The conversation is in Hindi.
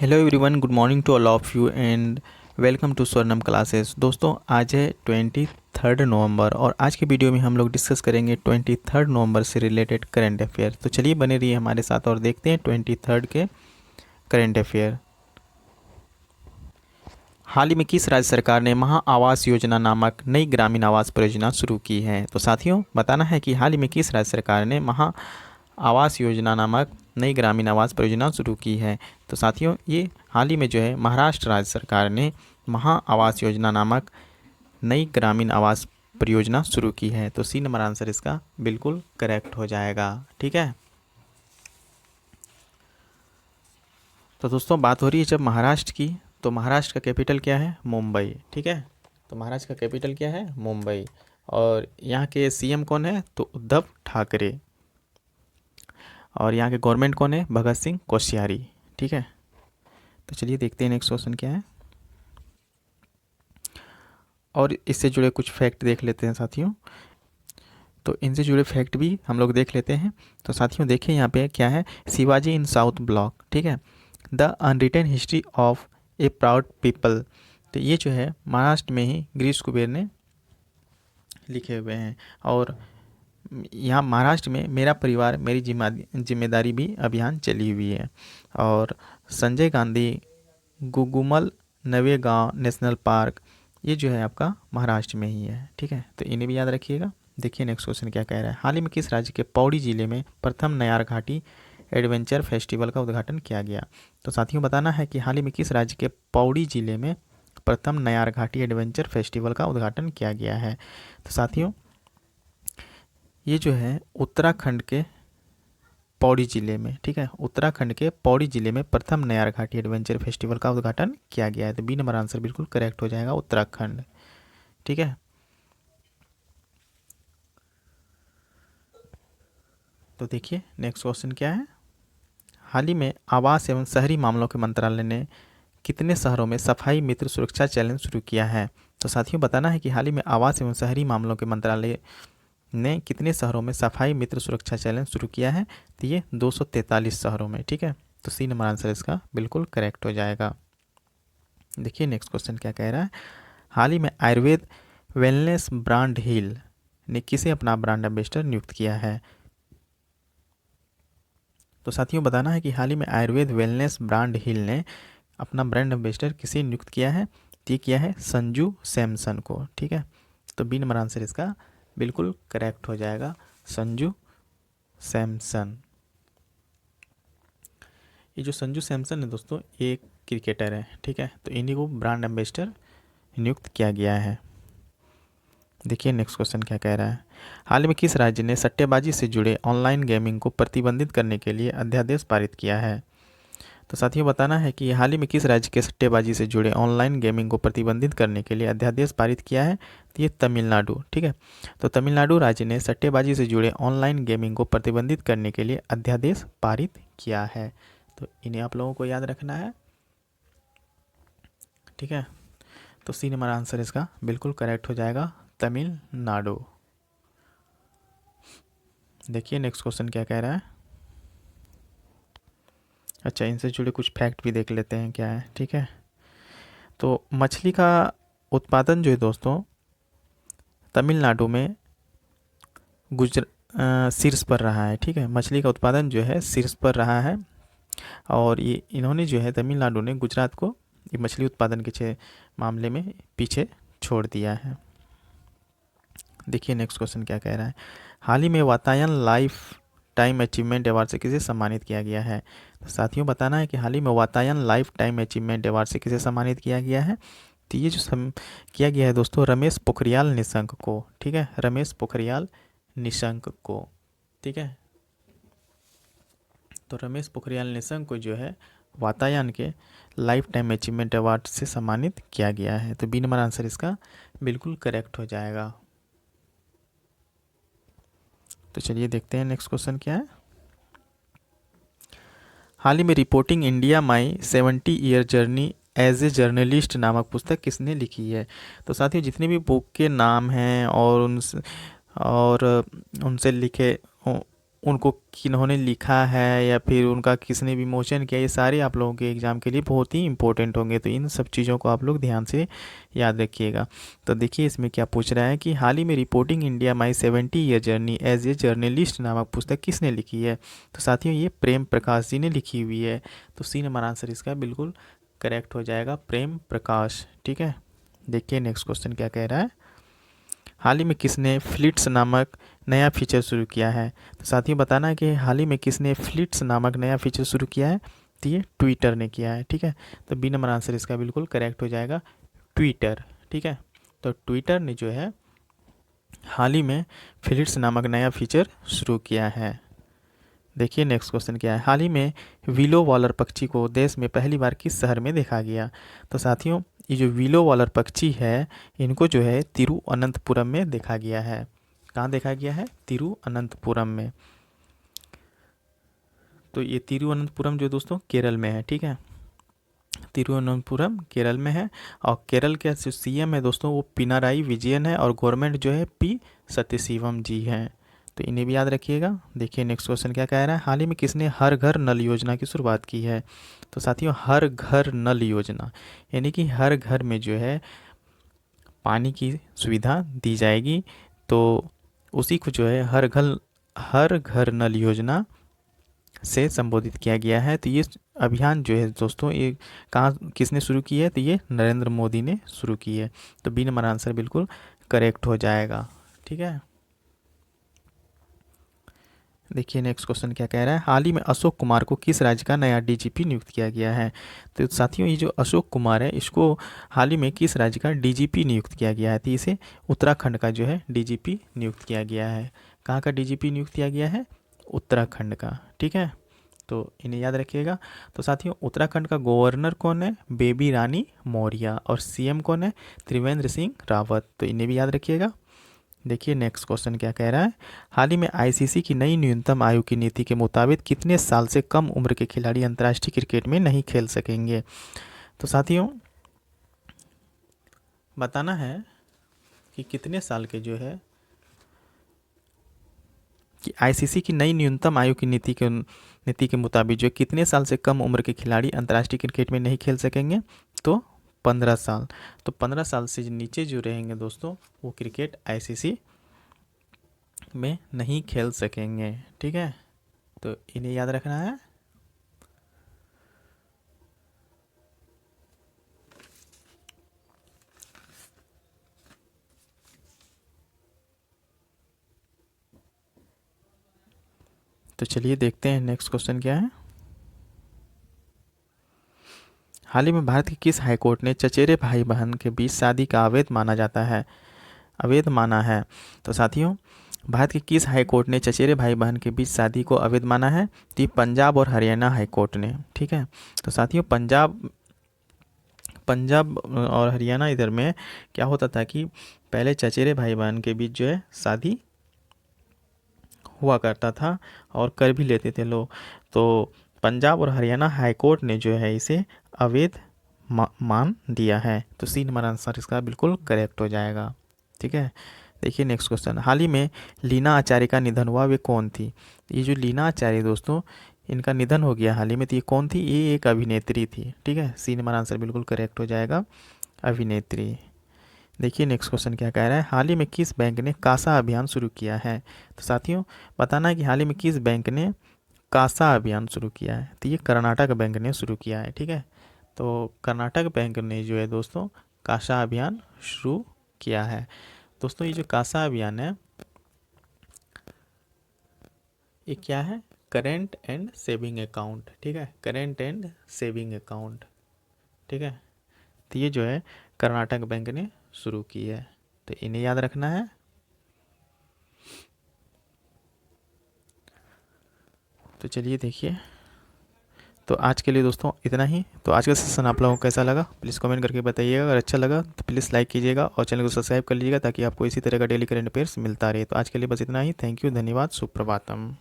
Hello everyone, good morning to all of you and welcome to Swarnam classes. दोस्तों, आज है 23 नवंबर और आज के वीडियो में हम लोग डिस्कस करेंगे 23 नवंबर से रिलेटेड करंट अफेयर। तो चलिए बने रहिए हमारे साथ और देखते हैं 23 के करंट अफेयर। हाल ही में किस राज्य सरकार ने महा आवास योजना नामक नई ग्रामीण आवास परियोजना शुरू की है? तो साथियों, बताना है कि हाल ही में किस राज्य सरकार ने महा आवास योजना नामक नई ग्रामीण आवास परियोजना शुरू की है। तो साथियों, ये हाल ही में जो है महाराष्ट्र राज्य सरकार ने महा आवास योजना नामक नई ग्रामीण आवास परियोजना शुरू की है। तो सी नंबर आंसर इसका बिल्कुल करेक्ट हो जाएगा। ठीक है। तो दोस्तों, बात हो रही है जब महाराष्ट्र की, तो महाराष्ट्र का कैपिटल क्या है? मुंबई। ठीक है। तो महाराष्ट्र का कैपिटल क्या है? मुंबई। और यहाँ के सीएम कौन है? तो उद्धव ठाकरे। और यहाँ के गवर्नमेंट कौन है? भगत सिंह कोश्यारी। ठीक है। तो चलिए देखते हैं नेक्स्ट क्वेश्चन क्या है, और इससे जुड़े कुछ फैक्ट देख लेते हैं साथियों। तो इनसे जुड़े फैक्ट भी हम लोग देख लेते हैं। तो साथियों देखिए यहाँ पे क्या है, शिवाजी इन साउथ ब्लॉक। ठीक है। The unwritten history of A proud people. तो ये जो है महाराष्ट्र में ही गिरीश कुबेर ने लिखे हुए हैं। और यहाँ महाराष्ट्र में मेरा परिवार मेरी जिम्मेदारी भी अभियान चली हुई है। और संजय गांधी गुगुमल नवेगांव नेशनल पार्क, ये जो है आपका महाराष्ट्र में ही है। ठीक है। तो इन्हें भी याद रखिएगा। देखिए नेक्स्ट क्वेश्चन क्या कह रहा है, हाल ही में किस राज्य के पौड़ी जिले में प्रथम नयार घाटी एडवेंचर फेस्टिवल का उद्घाटन किया गया? तो साथियों बताना है कि हाल ही में किस राज्य के पौड़ी जिले में प्रथम नयार घाटी एडवेंचर फेस्टिवल का उद्घाटन किया गया है? तो साथियों ये जो है उत्तराखंड के पौड़ी जिले में, ठीक है, उत्तराखंड के पौड़ी जिले में प्रथम नयार घाटी एडवेंचर फेस्टिवल का उद्घाटन किया गया है। तो बी नंबर आंसर बिल्कुल करेक्ट हो जाएगा, उत्तराखंड। ठीक है। तो देखिए नेक्स्ट क्वेश्चन क्या है, हाल ही में आवास एवं शहरी मामलों के मंत्रालय ने कितने शहरों में सफाई मित्र सुरक्षा चैलेंज शुरू किया है? तो साथियों बताना है कि हाल ही में आवास एवं शहरी मामलों के मंत्रालय ने कितने शहरों में सफाई मित्र सुरक्षा चैलेंज शुरू किया है? तो ये 243 शहरों में। ठीक है। तो सी नंबर आंसर इसका बिल्कुल करेक्ट हो जाएगा। देखिए नेक्स्ट क्वेश्चन क्या कह रहा है, हाल ही में आयुर्वेद वेलनेस ब्रांड हिल ने किसे अपना ब्रांड एम्बेसडर नियुक्त किया है? तो साथियों बताना है कि हाल ही में आयुर्वेद वेलनेस ब्रांड हिल ने अपना ब्रांड एम्बेसडर किसे नियुक्त किया है? तो ये किया है संजू सैमसन को। ठीक है। तो बी नंबर आंसर इसका बिल्कुल करेक्ट हो जाएगा, संजू सैमसन। ये जो संजू सैमसन है दोस्तों, एक क्रिकेटर है। ठीक है। तो इन्हीं को ब्रांड एम्बेसडर नियुक्त किया गया है। देखिए नेक्स्ट क्वेश्चन क्या कह रहा है, हाल में किस राज्य ने सट्टेबाजी से जुड़े ऑनलाइन गेमिंग को प्रतिबंधित करने के लिए अध्यादेश पारित किया है? तो साथियों बताना है कि हाल ही में किस राज्य के सट्टेबाजी से जुड़े ऑनलाइन गेमिंग को प्रतिबंधित करने के लिए अध्यादेश पारित किया है? तो ये तमिलनाडु। ठीक है। तो तमिलनाडु राज्य ने सट्टेबाजी से जुड़े ऑनलाइन गेमिंग को प्रतिबंधित करने के लिए अध्यादेश पारित किया है। तो इन्हें आप लोगों को याद रखना है। ठीक है। तो सी नंबर आंसर इसका बिल्कुल करेक्ट हो जाएगा, तमिलनाडु। देखिए नेक्स्ट क्वेश्चन क्या कह रहा है। अच्छा, इनसे जुड़े कुछ फैक्ट भी देख लेते हैं क्या है। ठीक है। तो मछली का उत्पादन जो है दोस्तों तमिलनाडु में शीर्ष पर रहा है। ठीक है। मछली का उत्पादन जो है शीर्ष पर रहा है। और ये इन्होंने जो है तमिलनाडु ने गुजरात को ये मछली उत्पादन के मामले में पीछे छोड़ दिया है। देखिए नेक्स्ट क्वेश्चन क्या कह रहा है, हाल ही में Vatayan life time achievement award से किसे सम्मानित किया गया है? तो साथियों बताना है कि हाल ही में Vatayan life time achievement award से किसे सम्मानित किया गया है? तो ये जो किया गया है दोस्तों रमेश पोखरियाल निशंक को। ठीक है। रमेश पोखरियाल निशंक को। ठीक है। तो रमेश पोखरियाल निशंक को जो है वातायन के लाइफ टाइम अचीवमेंट अवार्ड से सम्मानित किया गया है। तो बी नंबर आंसर इसका बिल्कुल करेक्ट हो जाएगा। तो चलिए देखते हैं नेक्स्ट क्वेश्चन क्या है, हाल ही में reporting India my 70 year journey as a journalist नामक पुस्तक किसने लिखी है? तो साथियों जितने भी बुक के नाम हैं और उनसे लिखे उनको किन्होंने लिखा है या फिर उनका किसने विमोचन किया, ये सारे आप लोगों के एग्ज़ाम के लिए बहुत ही इंपॉर्टेंट होंगे। तो इन सब चीज़ों को आप लोग ध्यान से याद रखिएगा। तो देखिए इसमें क्या पूछ रहा है कि हाल ही में reporting India my 70 year journey as a journalist नामक पुस्तक किसने लिखी है। तो साथियों ये प्रेम प्रकाश जी ने लिखी हुई है। तो सी नंबर आंसर इसका बिल्कुल करेक्ट हो जाएगा, प्रेम प्रकाश। ठीक है, देखिए नेक्स्ट क्वेश्चन क्या कह रहा है। हाल ही में किसने फ्लिट्स नामक नया फीचर शुरू किया है। तो साथियों बताना है कि हाल ही में किसने फ्लिट्स नामक नया फीचर शुरू किया है। तो ये ट्विटर ने किया है। ठीक है, तो बी नंबर आंसर इसका बिल्कुल करेक्ट हो जाएगा, ट्विटर। ठीक है, तो ट्विटर ने जो है हाल ही में फ्लिट्स नामक नया फीचर शुरू किया है। देखिए नेक्स्ट क्वेश्चन क्या है। हाल ही में विलो वॉलर पक्षी को देश में पहली बार किस शहर में देखा गया। तो साथियों ये जो विलो वॉलर पक्षी है इनको जो है तिरुअनंतपुरम में देखा गया है। कहाँ देखा गया है, तिरुअनंतपुरम में। तो ये तिरुअनंतपुरम जो दोस्तों केरल में है। ठीक है, तिरुअनंतपुरम केरल में है और केरल के जो सीएम है दोस्तों वो पिनाराई विजयन है और गवर्नमेंट जो है पी सत्यशिवम जी हैं। तो इन्हें भी याद रखिएगा। देखिए नेक्स्ट क्वेश्चन क्या कह रहा है। हाल ही में किसने हर घर नल योजना की शुरुआत की है। तो साथियों हर घर नल योजना यानी कि हर घर में जो है पानी की सुविधा दी जाएगी। तो उसी को जो है हर घर नल योजना से संबोधित किया गया है। तो ये अभियान जो है दोस्तों ये कहाँ किसने शुरू की है। तो ये नरेंद्र मोदी ने शुरू की है। तो बी नंबर आंसर बिल्कुल करेक्ट हो जाएगा। ठीक है, देखिए नेक्स्ट क्वेश्चन क्या कह रहा है। हाल ही में अशोक कुमार को किस राज्य का नया डीजीपी नियुक्त किया गया है। तो साथियों ये जो अशोक कुमार है इसको हाल ही में किस राज्य का डीजीपी नियुक्त किया गया है। तो इसे उत्तराखंड का जो है डीजीपी नियुक्त किया गया है। कहाँ का डीजीपी नियुक्त किया गया है, उत्तराखंड का। ठीक है, तो इन्हें याद रखिएगा। तो साथियों उत्तराखंड का गवर्नर कौन है, बेबी रानी मौर्य, और सीएम कौन है, त्रिवेंद्र सिंह रावत। तो इन्हें भी याद रखिएगा। देखिए नेक्स्ट क्वेश्चन क्या कह रहा है। हाल ही में आईसीसी की नई न्यूनतम आयु की नीति के मुताबिक कितने साल से कम उम्र के खिलाड़ी अंतर्राष्ट्रीय क्रिकेट में नहीं खेल सकेंगे। तो साथियों बताना है कि कितने साल के जो है कि आईसीसी की नई न्यूनतम आयु की नीति के मुताबिक जो कितने साल से कम उम्र के खिलाड़ी अंतर्राष्ट्रीय क्रिकेट में नहीं खेल सकेंगे। तो 15 साल। तो 15 साल से नीचे जो रहेंगे दोस्तों वो क्रिकेट आईसीसी में नहीं खेल सकेंगे। ठीक है, तो इन्हें याद रखना है। तो चलिए देखते हैं नेक्स्ट क्वेश्चन क्या है। हाल ही में भारत के किस हाईकोर्ट ने चचेरे भाई बहन के बीच शादी का अवैध माना है। तो साथियों भारत के किस हाईकोर्ट ने चचेरे भाई बहन के बीच शादी को अवैध माना है। तो पंजाब और हरियाणा हाईकोर्ट ने। ठीक है, तो साथियों पंजाब और हरियाणा इधर में क्या होता था कि पहले चचेरे भाई बहन के बीच जो है शादी हुआ करता था और कर भी लेते थे लोग। तो पंजाब और हरियाणा हाईकोर्ट ने जो है इसे अवैध मान दिया है। तो सी नंबर आंसर इसका बिल्कुल करेक्ट हो जाएगा। ठीक है, देखिए नेक्स्ट क्वेश्चन। हाल ही में लीना आचार्य का निधन हुआ, वे कौन थी। ये जो लीना आचार्य दोस्तों इनका निधन हो गया हाल ही में। तो ये कौन थी, ये एक अभिनेत्री थी। ठीक है, सी नंबर आंसर बिल्कुल करेक्ट हो जाएगा, अभिनेत्री। देखिए नेक्स्ट क्वेश्चन क्या कह रहा है। हाल ही में किस बैंक ने कासा अभियान शुरू किया है। तो साथियों बताना है कि हाल ही में किस बैंक ने कासा अभियान शुरू किया है। तो ये कर्नाटक बैंक ने शुरू किया है। ठीक है, तो कर्नाटक बैंक ने जो है दोस्तों कासा अभियान शुरू किया है। दोस्तों ये जो कासा अभियान है ये क्या है, करेंट एंड सेविंग अकाउंट। ठीक है, करेंट एंड सेविंग अकाउंट। ठीक है, तो ये जो है कर्नाटक बैंक ने शुरू की है। तो इन्हें याद रखना है। तो चलिए देखिए, तो आज के लिए दोस्तों इतना ही। तो आज का सेशन आप लोगों को कैसा लगा प्लीज़ कमेंट करके बताइएगा। अगर अच्छा लगा तो प्लीज़ लाइक कीजिएगा और चैनल को सब्सक्राइब कर लीजिएगा ताकि आपको इसी तरह का डेली करंट अफेयर्स मिलता रहे। तो आज के लिए बस इतना ही। थैंक यू, धन्यवाद, सुप्रभातम।